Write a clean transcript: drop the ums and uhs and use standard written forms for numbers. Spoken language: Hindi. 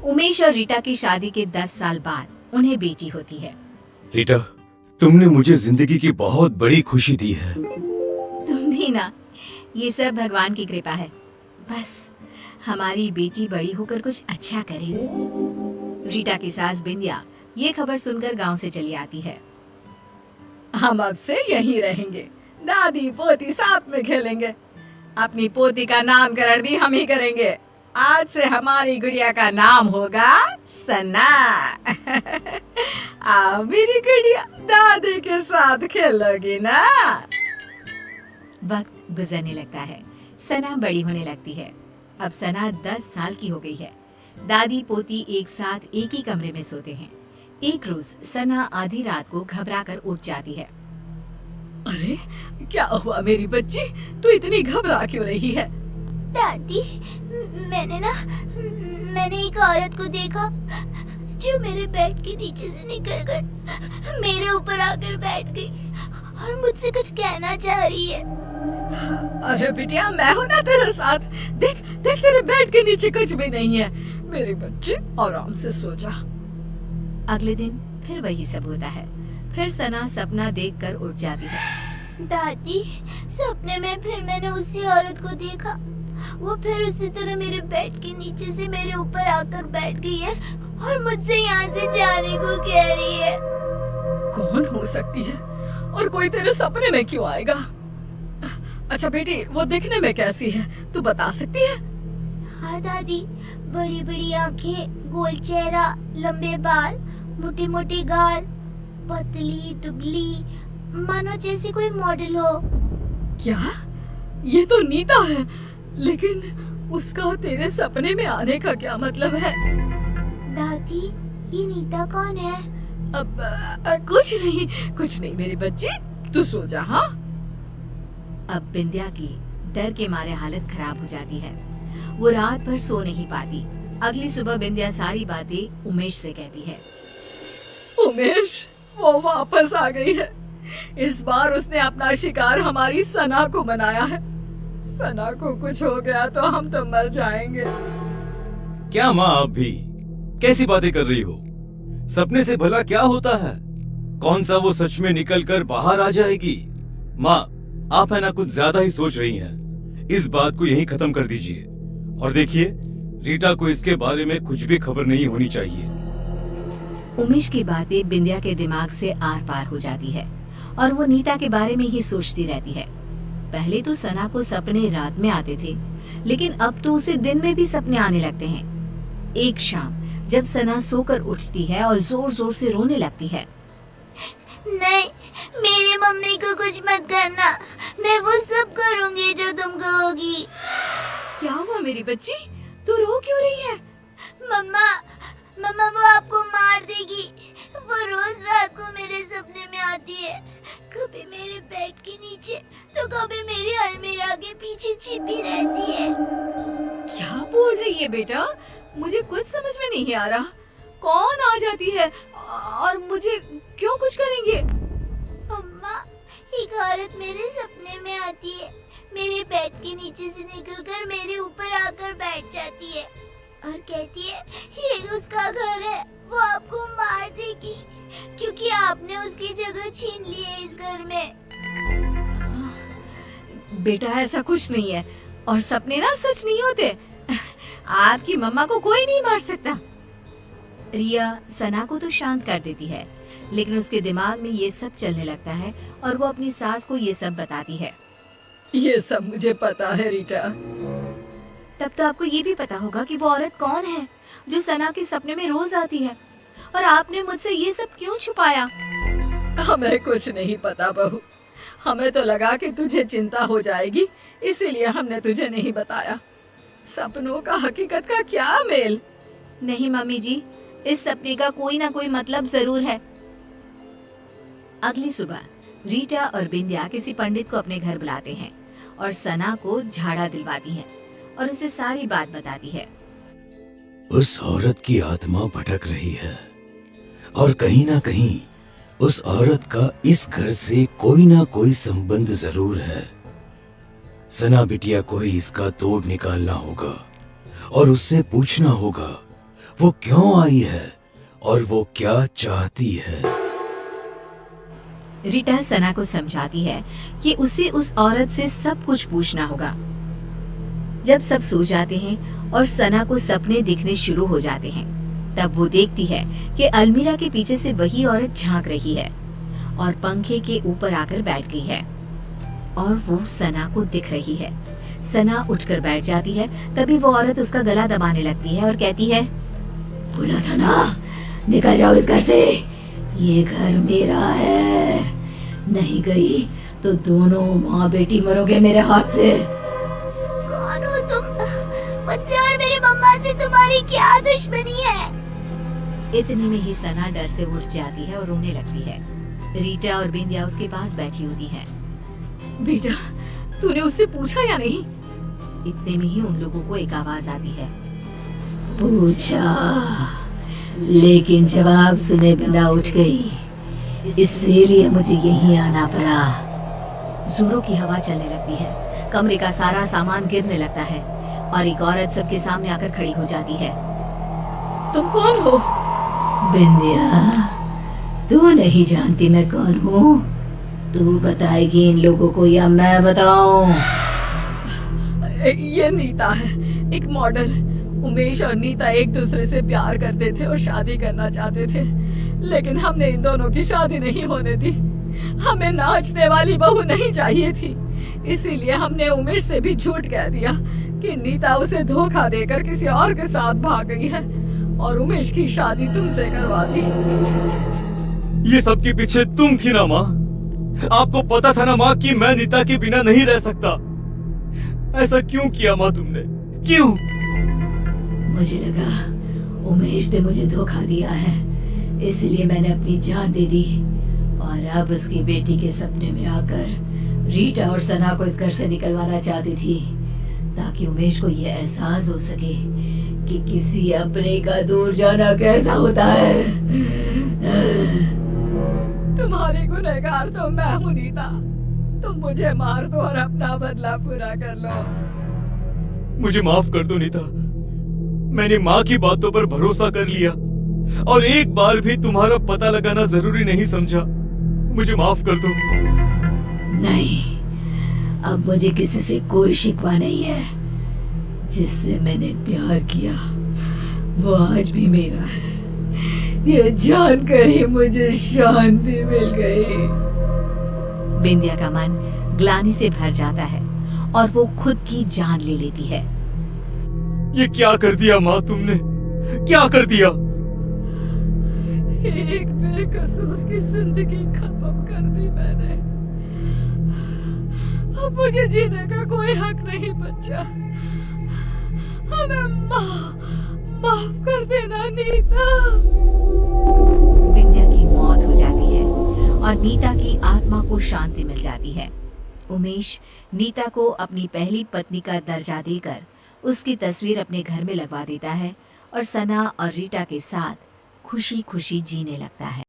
उमेश और रीटा की शादी के 10 साल बाद उन्हें बेटी होती है। रीटा, तुमने मुझे जिंदगी की बहुत बड़ी खुशी दी है। तुम भी ना, ये सब भगवान की कृपा है। बस हमारी बेटी बड़ी होकर कुछ अच्छा करे। रीटा की सास बिंदिया ये खबर सुनकर गांव से चली आती है। हम अब से यहीं रहेंगे, दादी पोती साथ में खेलेंगे। अपनी पोती का नामकरण भी हम ही करेंगे। आज से हमारी गुड़िया का नाम होगा सना। आओ मेरी गुड़िया, दादी के साथ खेलोगी ना। वक्त गुजरने लगता है, सना बड़ी होने लगती है। अब सना 10 साल की हो गई है। दादी पोती एक साथ एक ही कमरे में सोते हैं। एक रोज सना आधी रात को घबराकर उठ जाती है। अरे क्या हुआ मेरी बच्ची, तू इतनी घबरा क्यों रही है? दादी, मैंने एक औरत को देखा जो मेरे बेड के नीचे से निकलकर मेरे ऊपर आकर बैठ गई और मुझसे कुछ कहना चाह रही है। अरे बिटिया, मैं हूँ ना तेरे साथ। देख देख, तेरे बेड के नीचे कुछ भी नहीं है। मेरी बच्ची आराम से सो जा। अगले दिन फिर वही सब होता है। फिर सना सपना देखकर उठ जाती है। दादी, सपने में फिर मैंने उसी औरत को देखा। वो फिर उसी तरह मेरे बेड के नीचे से मेरे ऊपर आकर बैठ गई है और मुझसे यहाँ से जाने को कह रही है। कौन हो सकती है और कोई तेरे सपने में क्यों आएगा? अच्छा बेटी, वो दिखने में कैसी है, तू बता सकती है? हाँ दादी, बड़ी बड़ी आंखें, गोल चेहरा, लंबे बाल, मोटी मोटी गाल, पतली दुबली, मानो जैसी कोई मॉडल हो। क्या? ये तो नीता है, लेकिन उसका तेरे सपने में आने का क्या मतलब है? दादी, ये नीता कौन है? अब कुछ नहीं मेरी बच्ची, तू सो जा। हाँ, अब बिंदिया की डर के मारे हालत खराब हो जाती है। वो रात भर सो नहीं पाती। अगली सुबह बिंदिया सारी बातें उमेश से कहती है। उमेश, वो वापस आ गई है। इस बार उसने अपना शिकार हमारी सना को बनाया है। सना को कुछ हो गया तो हम तो मर जाएंगे। क्या माँ, आप भी कैसी बातें कर रही हो? सपने से भला क्या होता है? कौन सा वो सच में निकल कर बाहर आ जाएगी? माँ, आप है ना कुछ ज्यादा ही सोच रही हैं। इस बात को यहीं खत्म कर दीजिए और देखिए, रीटा को इसके बारे में कुछ भी खबर नहीं होनी चाहिए। उमेश की बातें बिंदिया के दिमाग से आर पार हो जाती है और वो नीता के बारे में ही सोचती रहती है। पहले तो सना को सपने रात में आते थे, लेकिन अब तो उसे दिन में भी सपने आने लगते हैं। एक शाम जब सना सोकर उठती है और जोर जोर से रोने लगती है। नहीं, मेरी मम्मी को कुछ मत करना, मैं वो सब करूंगी जो तुम कहोगी। क्या हुआ मेरी बच्ची, तू रो क्यों रही है? मम्मा, वो आपको मार देगी। वो रोज रात को मेरे सपने में आती है, कभी मेरे बेड के नीचे तो कभी मेरी अलमीरा के पीछे छिपी रहती है। क्या बोल रही है बेटा, मुझे कुछ समझ में नहीं आ रहा। कौन आ जाती है और मुझे क्यों कुछ करेंगे? अम्मा, एक औरत मेरे सपने में आती है, मेरे बेड के नीचे से निकलकर मेरे ऊपर आकर बैठ जाती है और कहती है ये उसका घर है, वो आपको मार देगी क्योंकि आपने उसकी जगह छीन ली है इस घर में। बेटा, ऐसा कुछ नहीं है और सपने ना सच नहीं होते। आपकी मम्मा को कोई नहीं मार सकता। रिया सना को तो शांत कर देती है, लेकिन उसके दिमाग में ये सब चलने लगता है और वो अपनी सास को ये सब बताती है। ये सब मुझे पता है रीटा। तब तो आपको ये भी पता होगा कि वो औरत कौन है जो सना के सपने में रोज आती है, और आपने मुझसे ये सब क्यों छुपाया? हमें कुछ नहीं पता बहू, हमें तो लगा कि तुझे चिंता हो जाएगी, इसीलिए हमने तुझे नहीं बताया। सपनों का हकीकत का क्या मेल? नहीं मम्मी जी, इस सपने का कोई ना कोई मतलब जरूर है। अगली सुबह रीटा और बिंदिया किसी पंडित को अपने घर बुलाते हैं और सना को झाड़ा दिलवाती हैं और उसे सारी बात बताती है। उस औरत की आत्मा भटक रही है और कहीं ना कहीं उस औरत का इस घर से कोई ना कोई संबंध जरूर है। सना बिटिया को ही इसका तोड़ निकालना होगा और उससे पूछना होगा वो क्यों आई है और वो क्या चाहती है। रीटा सना को समझाती है कि उसे उस औरत से सब कुछ पूछना होगा। जब सब सो जाते हैं और सना को सपने दिखने शुरू हो जाते हैं, तब वो देखती है कि अलमीरा के पीछे से वही औरत झांक रही है और पंखे के ऊपर आकर बैठ गई है और वो सना को दिख रही है। सना उठकर बैठ जाती है। तभी वो औरत उसका गला दबाने लगती है और कहती है, बोला था ना, निकल जाओ इस घर से, ये घर मेरा है, नहीं गई तो दोनों माँ बेटी मरोगे मेरे हाथ से। कौन हो तुम? मुझसे और मेरी मम्मा से तुम्हारी क्या दुश्मनी है? इतनी में ही सना डर से उठ जाती है और रोने लगती है। रीटा और बिंदिया उसके पास बैठी होती हैं। बेटा, तूने उससे पूछा या नहीं? इतने में ही उन लोगों को एक आवाज आती है। पूछा, लेकिन जवाब सुने बिना उठ गई, इसीलिए मुझे यहीं आना पड़ा। जोरों की हवा चलने लगती है, कमरे का सारा सामान गिरने लगता है और एक औरत सबके सामने आकर खड़ी हो जाती है। तुम कौन हो? बिंदिया, तू नहीं जानती मैं कौन हूँ? तू बताएगी इन लोगों को या मैं बताऊं? ये नीता है, एक मॉडल। उमेश और नीता एक दूसरे से प्यार करते थे और शादी करना चाहते थे, लेकिन हमने इन दोनों की शादी नहीं होने दी। हमें नाचने वाली बहू नहीं चाहिए थी, इसीलिए हमने उमेश से भी झूठ कह दिया कि नीता उसे धोखा देकर किसी और के साथ भाग गई है और उमेश की शादी तुमसे करवा दी। ये सब के पीछे तुम थी ना माँ? आपको पता था ना माँ कि मैं नीता के बिना नहीं रह सकता। ऐसा क्यों किया माँ तुमने? क्यों? मुझे लगा उमेश ने मुझे धोखा दिया है, इसलिए मैंने अपनी जान दे दी और अब उसकी बेटी के सपने में आकर रीटा और सना को इस घर से निकलवाना चाहती थी, ताकि उमेश को ये एहसास हो सके कि किसी अपने का दूर जाना कैसा होता है। तुम्हारी गुनहगार तो मैं हूँ नीता, तुम मुझे मार दो और अपना बदला पूरा कर लो। मुझे माफ कर दो नीता, मैंने माँ की बातों पर भरोसा कर लिया और एक बार भी तुम्हारा पता लगाना जरूरी नहीं समझा। मुझे माफ कर दो। नहीं, अब मुझे किसी से कोई शिकवा नहीं है। जिससे मैंने प्यार किया वो आज भी मेरा है। ये जानकर ही मुझे शांति मिल गई। बिंदिया का मन ग्लानि से भर जाता है और वो खुद की जान ले लेती है। ये क्या कर दिया माँ तुमने? क्या कर दिया? एक बेकसूर की जिंदगी खत्म कर दी मैंने। अब मुझे जीने का कोई हक नहीं बचा। हमें माफ कर देना नीता। बिंदिया की मौत हो जाती है और नीता की आत्मा को शांति मिल जाती है। उमेश नीता को अपनी पहली पत्नी का दर्जा देकर उसकी तस्वीर अपने घर में लगवा देता है और सना और रीटा के साथ खुशी खुशी जीने लगता है।